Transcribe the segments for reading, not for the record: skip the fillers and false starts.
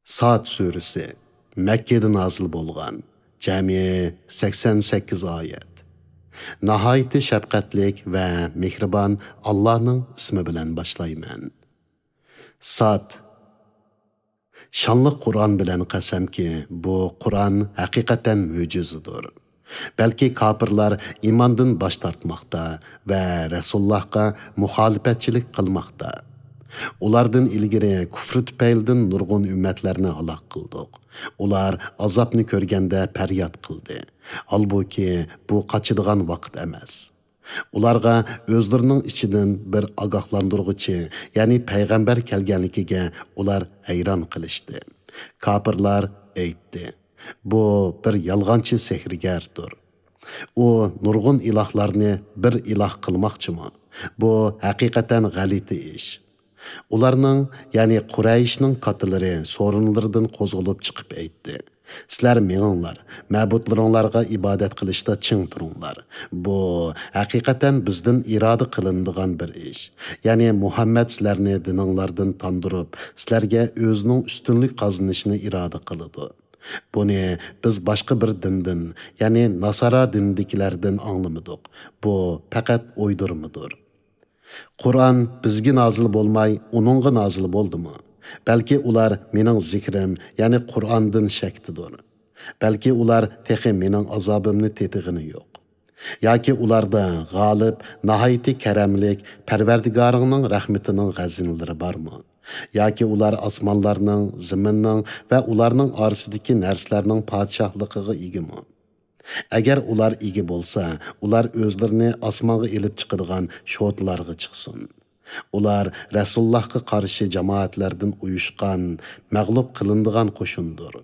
Saat suresi Mekke'de nazil bolgan. Cemi 88 ayet. Nahayeti şefqatlik ve mehriban Allah'ın ismi bilen başlayman. Saat. Şanlı Kur'an bilen qasam ki bu Kur'an hakikaten mücizidir. Belki kafirlar imandan baş tartmakta ve Resulullah'a muhalifetçilik kılmakta. Ulardan ilgiri küfrü tüpeylden nurgun ümmetlerini alak kıldık. Ular azapını körgende peryat kıldı. Halbuki bu kaçıdığan vakit emez. Ularga özlerinin içinden bir agahlandırgıcı, yani peygamber kelgenlikiga ular hayran kılıştı. Kafirlar eytti. Bu bir yalgancı sehrigerdir. O nurgun ilahlarını bir ilah kılmakçı mı? Bu hakikaten galiti iş. Ularning, ya'ni Qurayshning katilari sorunlardan qo'zg'alib chiqib aytdi. Sizlar meninglar, ma'budlaringlarga ibodat qilishda ching turinglar. Bu haqiqatan bizdan iroda qilinadigan bir ish. Ya'ni Muhammad sizlarni dininglardan tandirib, sizlarga o'zining ustunlik qozonishini iroda qiladi. Buni biz boshqa bir dindan, ya'ni Nasara dindikilardan anglamadik. Bu faqat o'ydirmadir. Kur'an bizga nazil bo'lmay, uningga nazil bo'ldimi? Balki ular mening zikrim, ya'ni Qur'ondan shaktidir. Balki ular texi mening azobimni tetig'ini yo'q. Yoki ularda g'olib, nihoyatda karamlik, Parvardigoringning rahmatining g'azinalari bormi? Yoki ular osmonlarning, zaminning va ularning orasidagi narsalarning podshohligiga egami? Agar ular ega bo'lsa, ular o'zlarini osmonga elib chiqadigan shotlarga chiqsin. Ular Rasulullohga qarshi jamoatlardan uyushgan, mag'lub qilinadigan qo'shindir.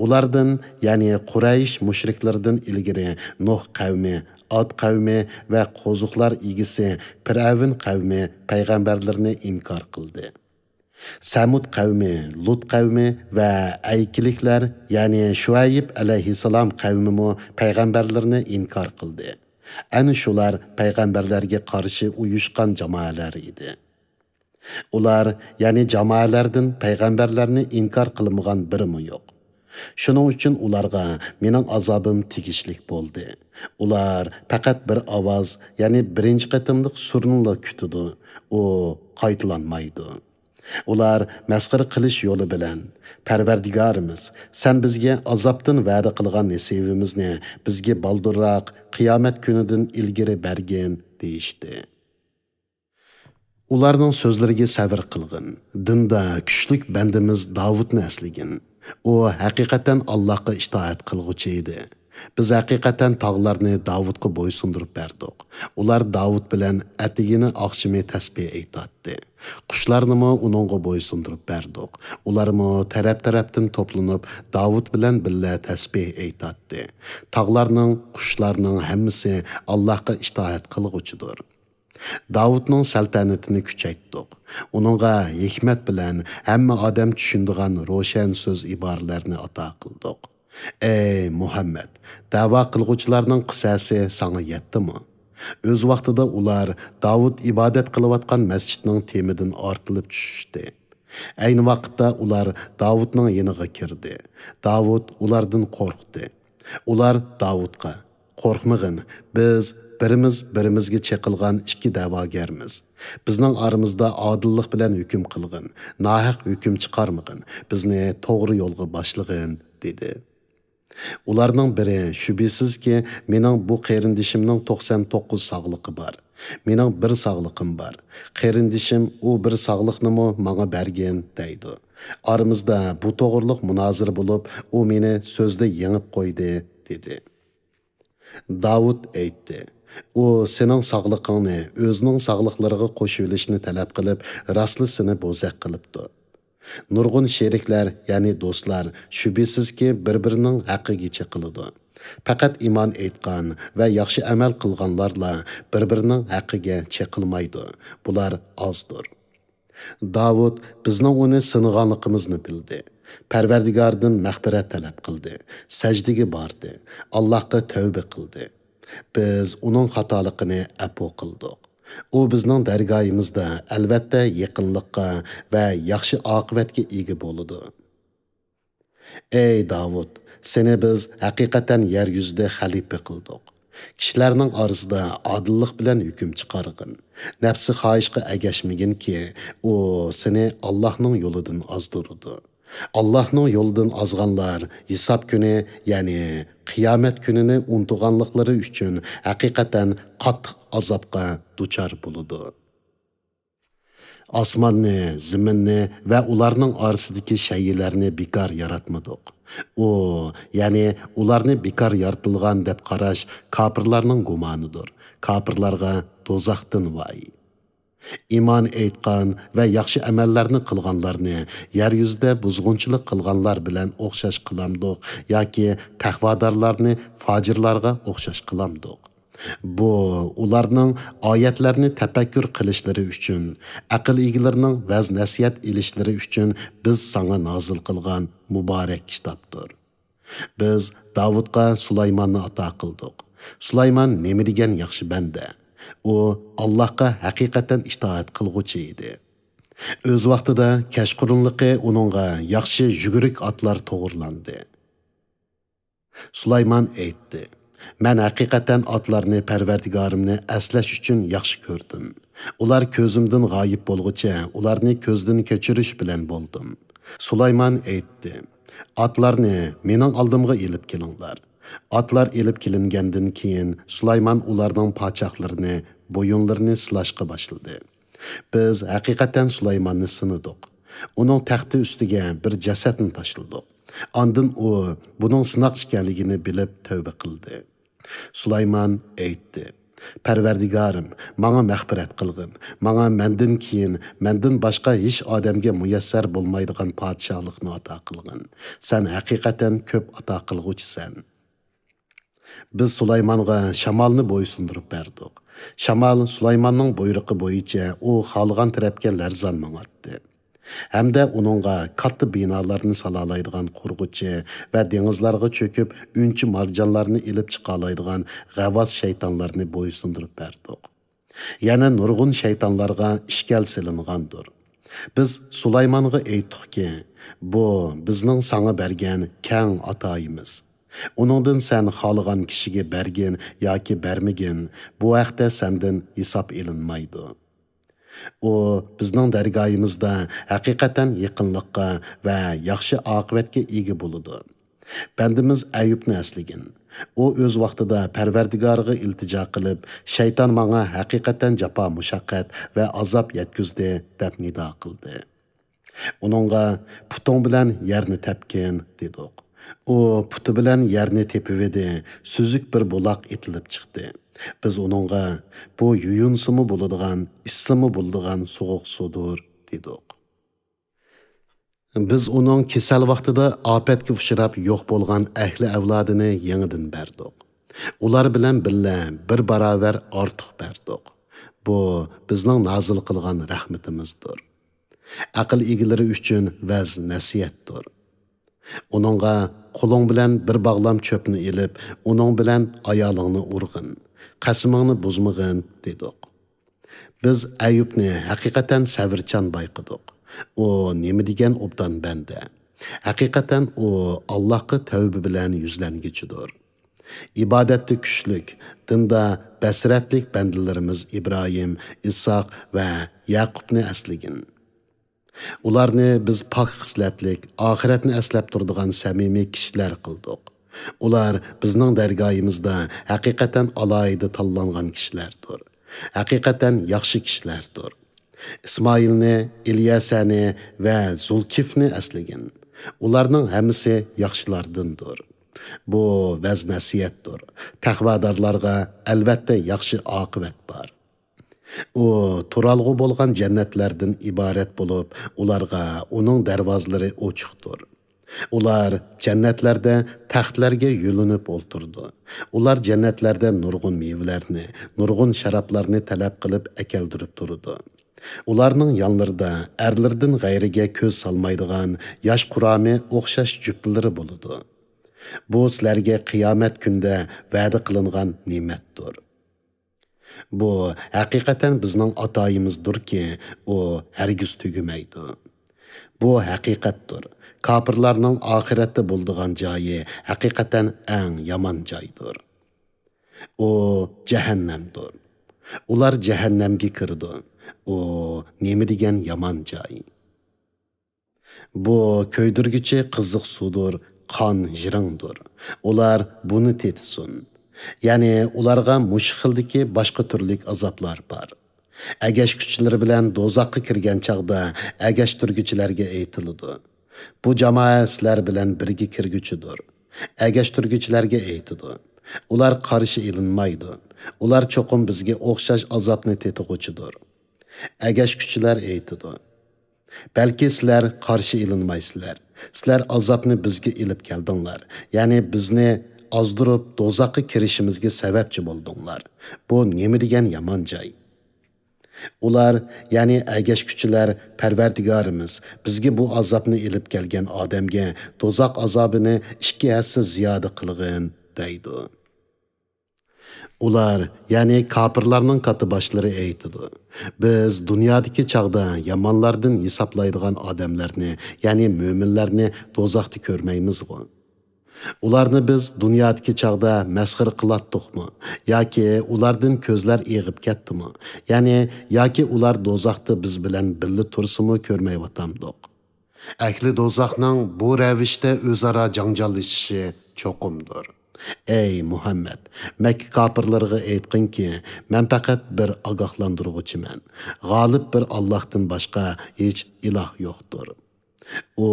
Ulardan, ya'ni Quraysh mushriklardan ilgari Nuh qavmi, Ad qavmi va qo'ziqlar egisi Firavun qavmi payg'ambarlarni inkor qildi. Samud qavmi, Lut qavmi va aykiliklar, ya'ni Shuayb alayhissalom qavmi payg'ambarlarni inkor qildi. Ana shular payg'ambarlarga qarshi uyushgan jamoalar edi. Ular, ya'ni jamoalardan payg'ambarlarni inkor qilmagan birimi yo'q. Shuning uchun ularga mening azobim tegishlik bo'ldi. Ular faqat bir ovoz, ya'ni birinchi qatimliq surnila kutidi. U qaytalanmaydi. Ular masxara qilish yo'li bilan Parvardigorimiz, sen bizga azobdan va'da qilgan nasibimizni bizga baldurroq qiyomat kunidan ilgari bergin deyishdi. Ularning so'zlariga sabr qilgin. Dinda kuchlik bandimiz Davudni asligin. U haqiqatan Allohga itoat qilguvchi edi. Biz haqiqatan tog'larni Davudga bo'ysundirib berdik. Ular Davud bilan atigini oqshimi tasbih aytadi. Qushlarni uningga bo'ysundirib berdik. Ularmi taraf-tarafdan to'planib Davud bilan birga tasbih aytadi. Tog'larning, qushlarning hammasi Allohga itoat qilguvchidir. Davudning saltanatini kuchaytdik. Uningga hikmat bilan hamma odam tushunadigan ro'shan so'z iboralarni ato qildik. Ey Muhammad, da'vo qilguvchilarning qissasi sana yetdimi? O'z vaqtida ular Davud ibodat qilayotgan masjidning temidan ortilib tushishdi. Ayni vaqtda ular Davudning yoniga kirdi. Davud ulardan qo'rqdi. Ular Davudga: "Qo'rqmag'in, biz birimizga chaqilgan ikki da'vogarmiz. Bizning aramizda odillik bilan hukm qilgin, nohaq hukm chiqarmag'in, bizni to'g'ri yo'lga boshlag'in" dedi. Ularning biri: "Shubhisizki, mening bu qarindishimning 99 sog'lig'i bor. Mening bir sog'lig'im bor. Qarindishim u bir sog'liqnimi menga bergin" deydi. Aramizda bu to'g'riliq munozir bo'lib, u meni so'zda yengib qo'ydi dedi. Davud aytdi: "U sening sog'liqingni o'zining sog'liqlariga qo'shib olishni talab qilib, rostli seni bo'zaq qilibdi." Nurg'un sheriklar, ya'ni do'stlar, shubhisizki bir-birining haqqiga qiladi. Faqat iymon aytgan va yaxshi amal qilganlarla bir-birining haqqiga qilmaydi. Bular ozdir. Davud bizning uni siniganligimizni bildi. Parvardigordan mag'firat talab qildi. Sajdaga bordi. Allohga tavba qildi. Biz uning xatoligini afv qildik. U bizning dargoyimizda albatta yaqinlikqa va yaxshi oqibatga ega bo'ladi. Ey Davud, seni biz haqiqatan yer yuzida xalifa qildik. Kishilarning orasida odillik bilan hukm chiqargin. Nafsi xohishga agashmagin ki, u seni Allohning yo'lidan ozdirdi. Allohning yo'lidan ozganlar hisob kuni, ya'ni qiyomat kunini unutganliklari uchun haqiqatan qattiq azobga duchor bo'ladi. Osmonni, zaminni va ularning orasidagi shaylarni bekor yaratmadik. U, ya'ni ularni bekor yaratilgan deb qarash kofirlarning gumonidir. Kofirlarga do'zaxdan voy. İman aytgan va yaxshi amallarni qilganlarni yer yuzida buzg'unchilik qilganlar bilan o'xshash qilamdiq yoki taqvodorlarni fojirlarga o'xshash qilamdiq. Bu ularning oyatlarni tafakkur qilishlari uchun, aql egalarining vaz nasihat elishlari uchun biz sana nozil qilgan muborak kitobdir. Biz Davudga Sulaymonni ato qildik. Sulaymon nima degan yaxshi banda. U Allohga haqiqatan itoat qilguvchi edi. O'z vaqtida kashqurunliqi uningga yaxshi yugurik otlar to'g'irlandi. Sulaymon aytdi: "Men haqiqatan otlarni Parvardigorimni aslash uchun yaxshi ko'rdim. Ular ko'zimdan g'oyib bo'lguncha, ularni ko'zdan kechirish bilan bo'ldim." Sulaymon aytdi: "Otlarni mening oldimga elib kelinglar." Atlar elib kelingandan keyin Sulaymon ularning pochoqlarini, bo'yinlarini silashga boshladi. Biz haqiqatan Sulaymonni sinadik. Uning taxti ustiga bir jasadni tashladik. Ondan u buning sinoq ekanligini bilib tavba qildi. Sulaymon aytdi: "Parvardigorim, menga mag'firat qilgin. Menga mendan keyin, mendan boshqa hech odamga muyassar bo'lmaydigan podshohlikni ato qilgin. Sen haqiqatan ko'p ato qilguvchisan." Biz Sulaymonga shamolni bo'ysundirib berdik. Shamol Sulaymonning buyrug'i bo'yicha u xohlagan tarafga larzon mang'atdi. Hamda uningga katta binolarni salalaydigan qurg'uchi va dengizlarga cho'kib unchi marjonlarni ilib chiqalaydigan g'avvos shaytonlarni bo'ysundirib berdik. Yana nurg'un shaytonlarga ishkal silingandir. Biz Sulaymonga aytdikki, bu bizning sana bergan keng atoyimiz. Uningdan sen xohlagan kishiga bergin yoki bermagin, bu haqda sendan hisob elinmaydi. U bizning dargoyimizda haqiqatan yaqinlikqa va yaxshi oqibatga ega bo'ladi. Bandimiz Ayubni aslagin. U o'z vaqtida Parvardigorga iltijo qilib, shayton menga haqiqatan jafo mushaqqat va azob yetkazdi deb nido qildi. Uningga putung bilan yerni tepkin dedik. U puti bilan yerni tepivedi, suzuk bir buloq etilib chiqdi. Biz uningga bu yuyunsimi bo'ladigan, issimi bo'ladigan sovuq sudur dedik. Biz uning kasal vaqtida ofatga uchrab yo'q bo'lgan ahli avlodini yangidan berdik. Ular bilan billa bir barobar ortiq berdik. Bu bizning nozil qilgan rahmatimizdir. Aql egalari uchun vaz nasihatdir. Uningga qo'ling bilan bir bog'lam cho'pni ilib, uning bilan ayolingni urg'in, qasmingni buzmag'in dedik. Biz Ayubni haqiqatan savrchan bayqidik. U nima degan obdan banda. Haqiqatan u Allohga tavba bilan yuzlangichidir. İbadətdə küçlük, dinda bəsirətlik bəndilərimiz İbrahim, İshaq və Yaqubni əsligin. Ularni biz pak xislətlik, axirətni əsləb durduğan səmimi kişilər qıldıq. Ular bizning dərgayımızda həqiqətən alayda tallanğan kişilərdir. Həqiqətən yaxşı kişilərdir. İsmailni, İlyasəni və Zulkifni əsligin. Ularning həmmisi yaxşılardındır. Bu vəz nəsiyyətdir. Təqvadarlarga əlbəttə yaxşı aqibət var. O, turalğı bolğan cənnətlərdən ibarət olub, ularga onun dərvazları oçuqdur. Ular cənnətlərdə taxtlərə yülünüb olturdu. Ular cənnətlərdə nurgun meyvələrini, nurgun şərablarını tələb qılıb əkəldirib durdu. Ularning yanlarında ərlərdən qayrigə köz salmaydigan yaş qurami oxşaş cübdələri boludu. Bu sizlərə qiyamət gündə vədə qılınğan nimətdir. Bu həqiqətən bizning atayımızdır ki, o hərgiz tügüməydi. Bu həqiqətdir. Kafirlarning oxiratda bo'ladigan joyi haqiqatan eng yomon joydir. O jahannamdir. Ular jahannamga kirdi. O nima degan yomon joy. Bu ko'ydirgichi qiziq suvdir, qon jiringdir. Ular buni tetisin. Ya'ni ularga mush xildagi boshqa turlik azoblar bor. Agashkuchilar bilan do'zaxga kirgan chaqda agashtirguchilarga aytiladi. Bu jamoa sizlar bilan birga kirguchidir. Agashtirguchilarga aytidi. Ular qarshi ilinmaydi. Ular cho'qim bizga o'xshash azobni tetig'uchidir. Agashkuchilar aytidi. Balki sizlar qarshi ilinmaysizlar. Sizlar azobni bizga ilib keldinglar. Ya'ni bizni azdirib do'zaxga kirishimizga sababchi bo'ldinglar. Bu nima degan yomon joy. Ular, ya'ni agashkuchilar, Parvardigorimiz bizga bu azobni ilib kelgan odamga do'zax azobini 2 hassa ziyoda qilg'in deydi. Ular, ya'ni kafirlarning katiboshlari aytidi. Biz dunyodagi chaqda yomonlardan hisoblaydigan odamlarni, ya'ni mo'minlarni do'zaxda ko'rmaymiz-ku. Ularni biz dunyodagi chaqda masxir qilatdiqmi yoki ulardan ko'zlar eg'ib ketdimi? Ya'ni yoki ular do'zaxda biz bilan birga tursimi ko'rmayvatamdiq. Ahli do'zaxning bu ravishda o'zaro janjallashishi cho'qimdir. Ey Muhammad, Makka kafirlariga aytqinki, men faqat bir ogohlantiruvchiman. G'olib bir Allohdan boshqa hech iloh yo'qdir. O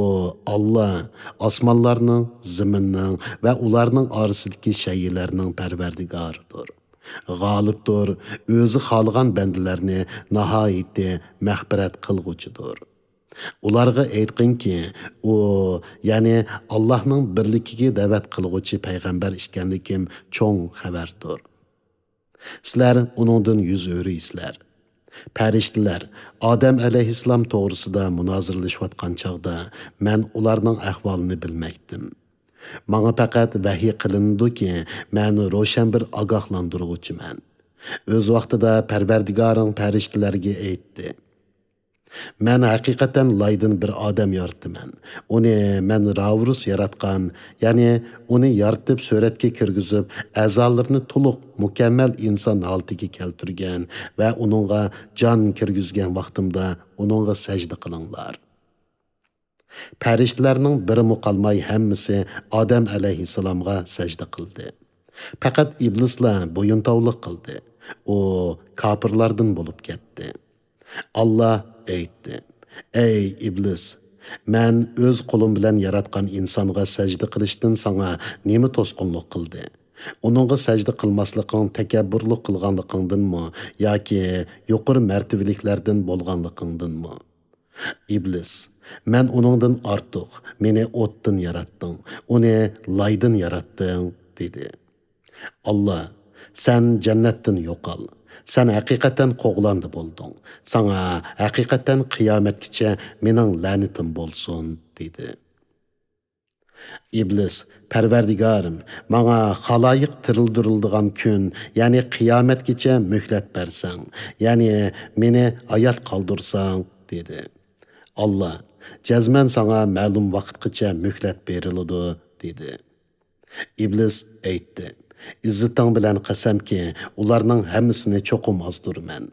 Allah osmonlarning, zaminning va ularning orasidagi shaylarning parvardigoridir. G'olibdir, o'zi xohlagan bandalarni nihoyatda mag'firat qilg'uchidir. Ularga aytqinki, o, ya'ni Allohning birligiga da'vat qilg'uchi payg'ambar ekanligim cho'ng xabardir. Sizlar uningdan yuz o'riysizlar. Farishtalar Odam alayhissalom to'g'risida munozirlashayotgan chaqda men ularning ahvolini bilmaydim. Menga faqat vahiy qilindiki, men ro'shan bir ogohlantiruvchiman. O'z vaqtida Parvardigoring farishtalarga aytdi. Men haqiqatan laydan bir odam yaratdim. Uni men Ravrus yaratgan, ya'ni uni yaratib suratga kirgizib, a'zolarini to'liq mukammal inson holatiga keltirgan va uningga jon kirgizgan vaqtimda uningga sajda qilinglar. Farishtalarning biri muqalmay hammasi Odam alayhissalomga sajda qildi. Faqat iblislar bo'yintovlik qildi. O kafirlardan bo'lib ketdi. Allah aytdi. Ey iblis, men o'z qo'lim bilan yaratgan insonga sajda qilishdan sana nima to'sqinlik qildi? Uningga sajda qilmaslikning takabburlik qilganligingdanmi yoki yuqori martabaliklardan bo'lganligingdanmi? Iblis, men uningdan ortiq, meni o'tdan yaratding, uni laydan yaratding dedi. Allah, sen jannatdan yo'qol. Sen haqiqatan qo'g'landi bo'lding. Sana haqiqatan qiyomatgacha mening la'natim bo'lsin dedi. İblis, Parvardigorim, menga xaloyiq tirildirildigan kun, ya'ni qiyomatgacha muhlat bersang, ya'ni meni hayot qoldirsang dedi. Allah, jazman sana ma'lum vaqtgacha muhlat beriladi dedi. İblis aytdi. İzzeting bilan qasamki, ularning hammasini cho'qim ozdurman.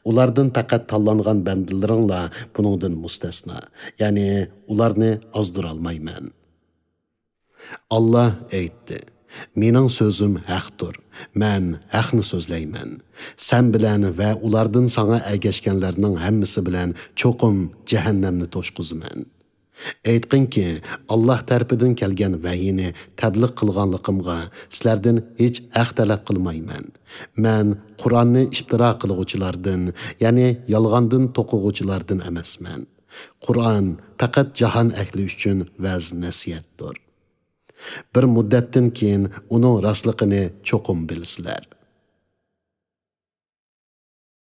Ulardan faqat tanlangan bandilaringlar buningdan mustasno. Ya'ni ularni ozdira olmayman. Allah aytdi. Mening so'zim haqdir. Men haqni so'zlayman. Sen bilan va ulardan sana agashganlarning hammasi bilan cho'qim jahannamni to'shqizaman. Aytqinki, Allah tarafidan kelgan vahiyni tabliq qilganligimga sizlardan hech haq talab qilmayman. Men Qur'onni iftiro qiluvchilardan, ya'ni yolg'ondan to'qig'uvchilardan emasman. Qur'on faqat jahon ahli uchun va'z nasihatdir. Bir muddatdan keyin uning rostligini cho'qim bilsizlar.